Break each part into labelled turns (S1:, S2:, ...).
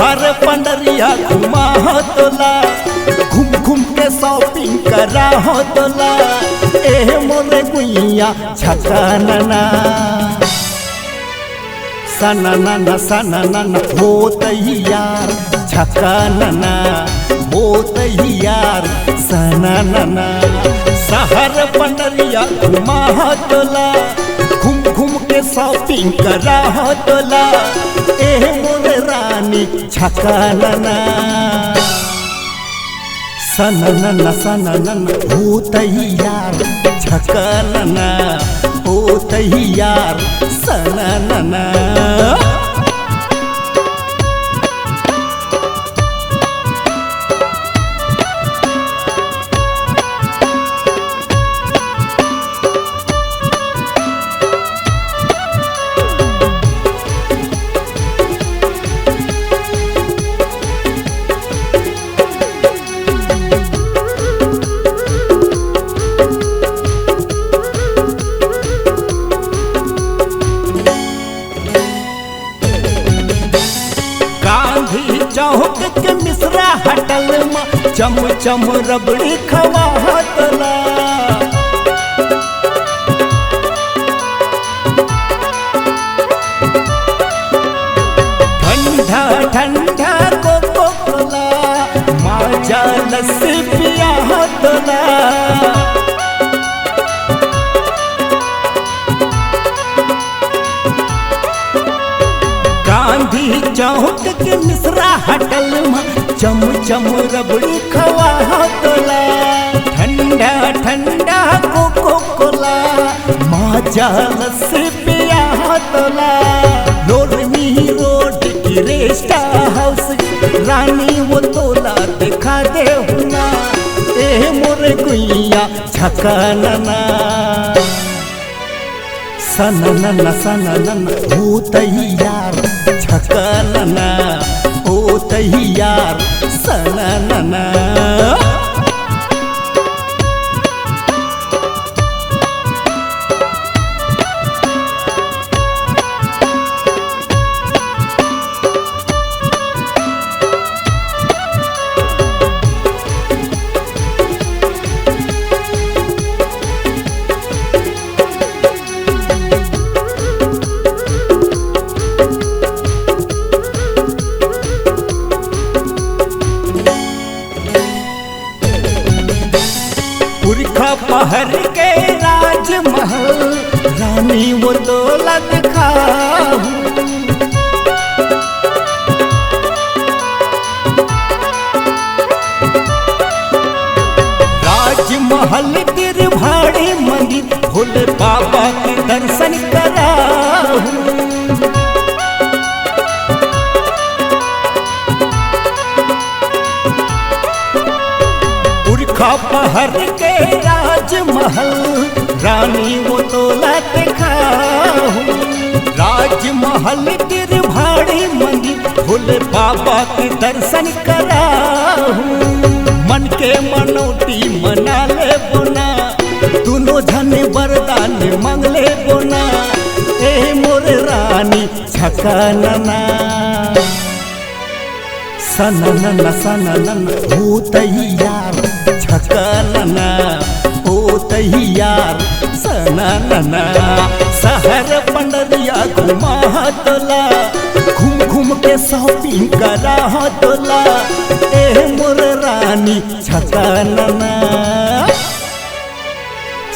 S1: शहर पंडरिया घुमा हो तोला, घूम घूम के शॉपिंग करा हो तोला। ए मोरे गुइया छका नना सना नना सना नना हो तैयार छका नना हो तैयार सना नना। शहर पंडरिया घुमा हो तोला, घूम घूम के शॉपिंग करा हो तोला। ए मोरे रानी छका नना सना नना सना नना हो तैयार छका नना हो तैयार सना नना। चौक के मिश्रा हटल में चम चम रबड़ी खवा हतला। ठंडा ठंडा कोको कोला माजा लस्सी पिया हतला। गांधी चौक के मिश्रा हटल में चम चम रबड़ी खवा तोला। ठंडा ठंडा कोको कोला माजा लस्सी पिया तोला। लोरमी रोड की रेस्ट हाउस रानी वो तोला दिखा दे हुना। ए मोरे गुइया छका नना सना नना सना नना हो तैयार छका नना हो तैयार सना नना। पुरखा पहर के राजमहल रानी वो तोला दिखाऊं। राजमहल तिर भाड़ी मंदिर भोले बाबा के दर्शन कराऊं। पहर के राजमहल रानी वो तोला दिखाऊं। राजमहल तिर भाड़ी मंदिर भोले बाबा के दर्शन कराऊं। मन के मनौती मना ले बोना दोनों जन वरदान मांग ले बोना। ए मोरे रानी छका नना सना नना सना नना हो तैयार छका नना हो तैयार सना नना। शहर पंडरिया घुमा तोला, घूम घूम के शॉपिंग करा तोला। ए मोर रानी छका नना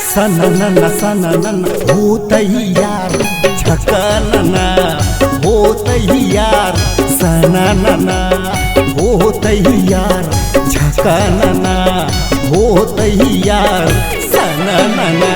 S1: सना नना सना नना हो तैयार छका नना हो तैयार सना नना हो तैयार छका नना हो तैयार सना नना।